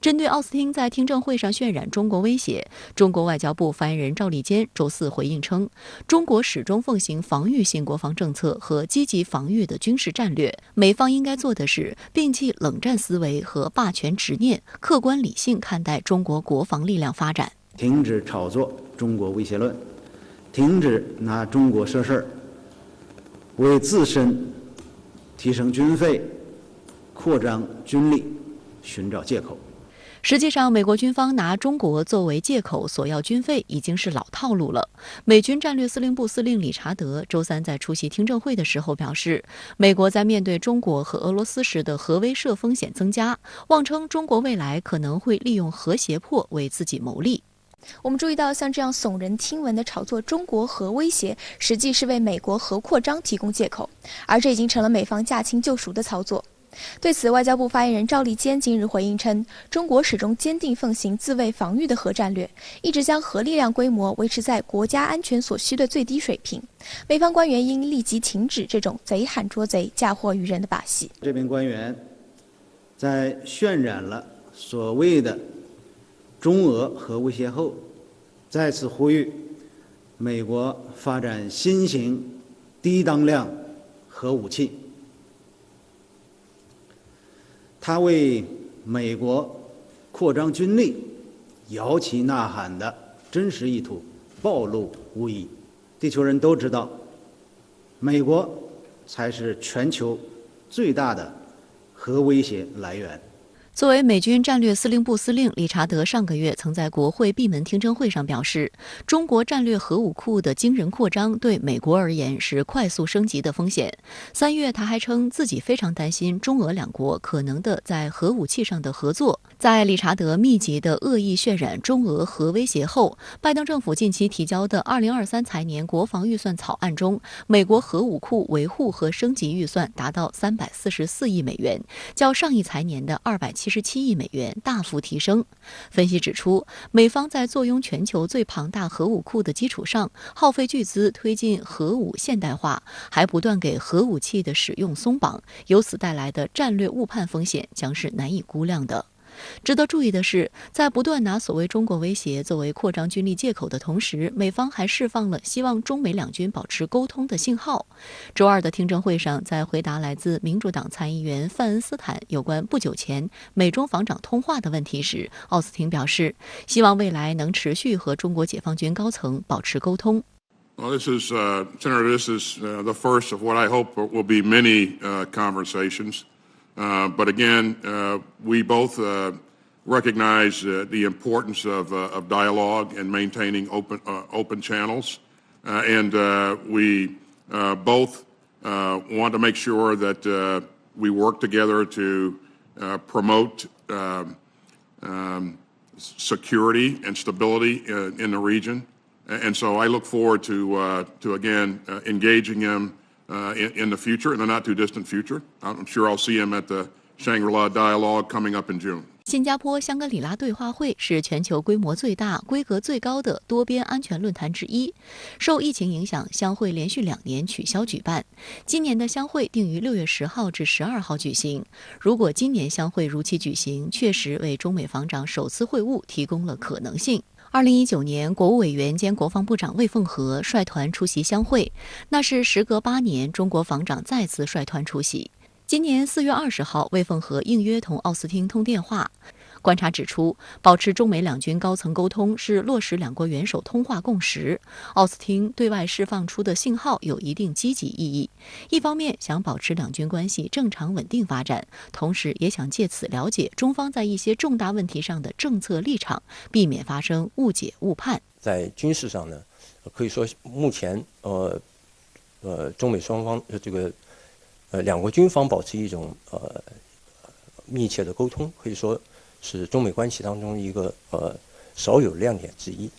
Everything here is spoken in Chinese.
针对奥斯汀在听证会上渲染中国威胁，中国外交部发言人赵立坚周四回应称，中国始终奉行防御性国防政策和积极防御的军事战略，美方应该做的是摒弃冷战思维和霸权执念，客观理性看待中国国防力量发展，停止炒作中国威胁论，停止拿中国说事儿，为自身提升军费、扩张军力寻找借口。实际上，美国军方拿中国作为借口索要军费已经是老套路了。美军战略司令部司令理查德周三在出席听证会的时候表示，美国在面对中国和俄罗斯时的核威慑风险增加，妄称中国未来可能会利用核胁迫为自己谋利。我们注意到，像这样耸人听闻的炒作中国核威胁，实际是为美国核扩张提供借口，而这已经成了美方驾轻就熟的操作。对此，外交部发言人赵立坚今日回应称，中国始终坚定奉行自卫防御的核战略，一直将核力量规模维持在国家安全所需的最低水平。美方官员应立即停止这种贼喊捉贼、嫁祸于人的把戏。这名官员在渲染了所谓的中俄核威胁后，再次呼吁美国发展新型低当量核武器。他为美国扩张军力摇旗呐喊的真实意图暴露无遗。地球人都知道，美国才是全球最大的核威胁来源。作为美军战略司令部司令，理查德上个月曾在国会闭门听证会上表示，中国战略核武库的惊人扩张对美国而言是快速升级的风险。3月，他还称自己非常担心中俄两国可能的在核武器上的合作。在理查德密集的恶意渲染中俄核威胁后，拜登政府近期提交的2023财年国防预算草案中，美国核武库维护和升级预算达到344亿美元，较上一财年的277亿美元大幅提升。分析指出，美方在坐拥全球最庞大核武库的基础上，耗费巨资推进核武现代化，还不断给核武器的使用松绑，由此带来的战略误判风险将是难以估量的。值得注意的是，在不断拿所谓中国威胁作为扩张军力借口的同时，美方还释放了希望中美两军保持沟通的信号。周二的听证会上，在回答来自民主党参议员范恩斯坦有关不久前美中防长通话的问题时，奥斯汀表示，希望未来能持续和中国解放军高层保持沟通。Well, Senator, this is the first of what I hope will be many conversations. But again, we both recognize the importance of dialogue and maintaining open channels, and we both want to make sure that we work together to promote security and stability in the region. And so I look forward to again engaging him in the future, in the not too distant future. I'm sure I'll see him at the Shangri-La Dialogue coming up in June. 新加坡香格里拉对话会是全球规模最大、规格最高的多边安全论坛之一。受疫情影响，香会连续2年取消举办。今年的香会定于6月10号至12号举行。如果今年香会如期举行，确实为中美防长首次会晤提供了可能性。2019年，国务委员兼国防部长魏凤和率团出席香会，那是时隔8年，中国防长再次率团出席。今年4月20号，魏凤和应约同奥斯汀通电话。观察指出，保持中美两军高层沟通是落实两国元首通话共识。奥斯汀对外释放出的信号有一定积极意义，一方面想保持两军关系正常稳定发展，同时也想借此了解中方在一些重大问题上的政策立场，避免发生误解误判。在军事上呢，可以说目前中美双方两国军方保持一种密切的沟通，可以说是中美关系当中一个少有亮点之一。